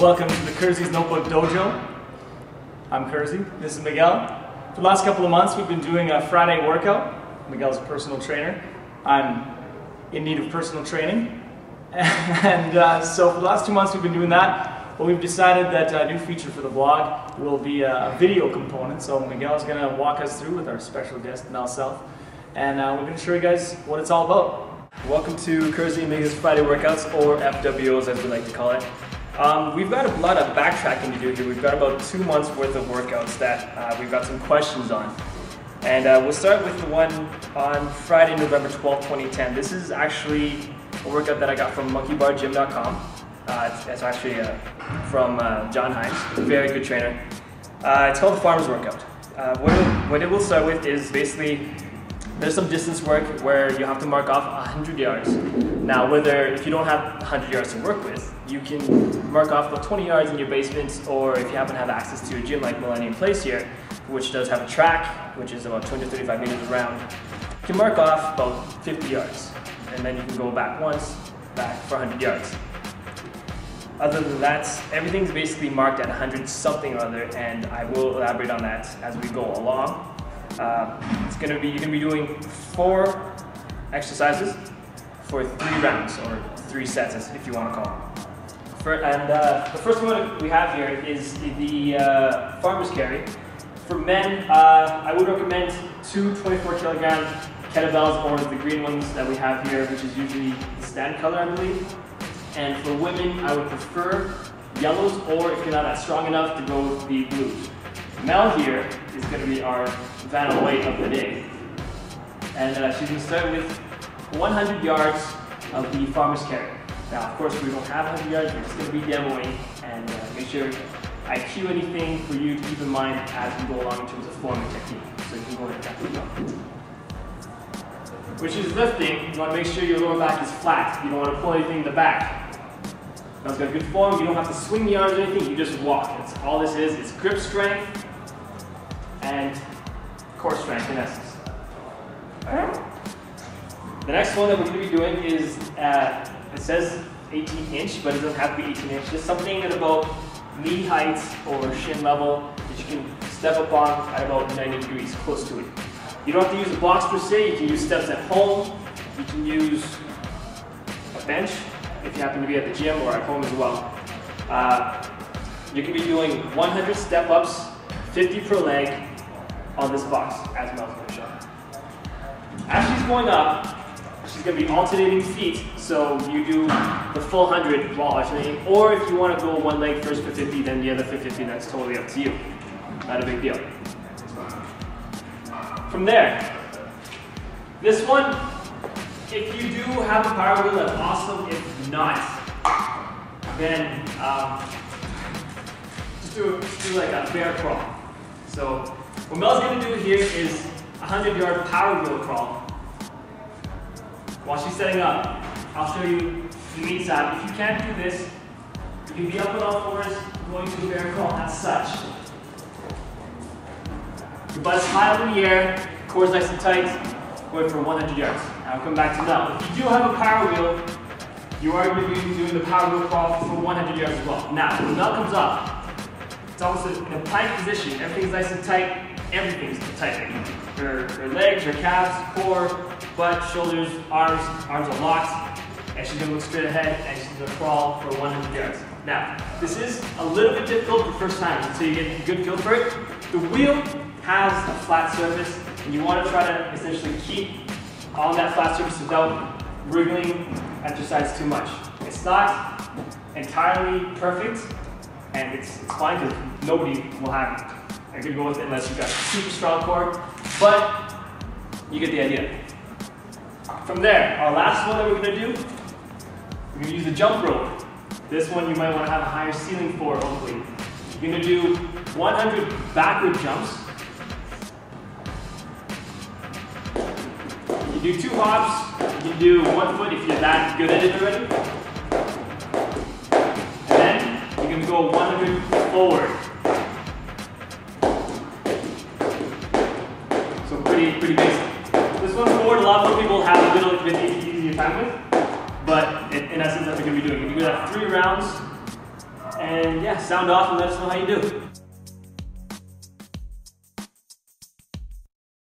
Welcome to the Kerzy's Notebook Dojo. I'm Kerrzy, this is Miguel. For the last couple of months we've been doing a Friday workout. Miguel's a personal trainer. I'm in need of personal training. And so for the last 2 months we've been doing that. But we've decided that a new feature for the vlog will be a video component. So Miguel's going to walk us through with our special guest, Mel Self. And we're going to show you guys what it's all about. Welcome to Kerrzy and Migs Friday Workouts, or FWOs as we like to call it. We've got a lot of backtracking to do here. We've got about 2 months worth of workouts that we've got some questions on. And we'll start with the one on Friday, November 12th, 2010. This is actually a workout that I got from monkeybargym.com. It's actually from John Hines, a very good trainer. It's called the Farmer's Workout. What it will start with is basically there's some distance work where you have to mark off 100 yards. Now, if you don't have 100 yards to work with, you can mark off about 20 yards in your basement, or if you happen to have access to a gym like Millennium Place here, which does have a track, which is about 235 meters around, you can mark off about 50 yards. And then you can go back once, back for 100 yards. Other than that, everything's basically marked at 100 something or other, and I will elaborate on that as we go along. You're going to be doing 4 exercises for 3 rounds, or 3 sets if you want to call them. The first one we have here is the farmer's carry. For men, I would recommend 2 24-kilogram kettlebells, or the green ones that we have here, which is usually the stand color, I believe. And for women, I would prefer yellows, or if you're not that strong enough, to go with the blues. Mel here is going to be our Vanna White of the day. And she's going to start with 100 yards of the farmer's carry. Now, of course, we don't have 100 yards, we're just going to be demoing, and make sure I cue anything for you to keep in mind as we go along in terms of form and technique. So you can go ahead and practice now. Which is lifting, you want to make sure your lower back is flat. You don't want to pull anything in the back. Now, it's got good form, you don't have to swing the arms or anything, you just walk. That's all this is. It's grip strength and core strength in essence. Alright. The next one that we're going to be doing is, it says 18 inch, but it doesn't have to be 18 inch. Just something at about knee height or shin level that you can step up on at about 90 degrees, close to it. You don't have to use a box per se, you can use steps at home, you can use a bench if you happen to be at the gym, or at home as well. You can be doing 100 step-ups, 50 per leg on this box, as Mel's going to show. As she's going up, she's going to be alternating feet, so you do the full 100 while alternating, or if you want to go one leg first for 50, then the other for 50, that's totally up to you. Not a big deal. From there, this one, if you do have a power wheel, that's awesome. If not, then just do like a bear crawl. So what Mel's going to do here is a 100-yard power wheel crawl. While she's setting up, I'll show you the meat side. If you can't do this, you can be up on all fours, going to a bear crawl as such. Your butt is high up in the air, core's nice and tight, going for 100 yards. Now I'll come back to Mel. If you do have a power wheel, you are going to be doing the power wheel crawl for 100 yards as well. Now, when Mel comes up, it's almost in a plank position. Everything's nice and tight. Everything's tight. Her legs, her calves, core, butt, shoulders, arms are locked. And she's going to look straight ahead, and she's going to crawl for 100 yards. Now, this is a little bit difficult for first time, until you get a good feel for it. The wheel has a flat surface, and you want to try to essentially keep on that flat surface without wriggling exercise too much. It's not entirely perfect, and it's fine because nobody will have it. I could go with it unless you've got a super strong core, but you get the idea. From there, our last one that we're going to do, we're going to use the jump rope. This one you might want to have a higher ceiling for, hopefully. You're going to do 100 backward jumps. You do 2 hops, you can do 1 foot if you're that good at it already. And then you're going to go 100 forward. So pretty basic. This one forward, a lot more people have a little bit easier time with, but in essence that's what you're going to be doing. You do that 3 rounds, and yeah, sound off and let us know how you do.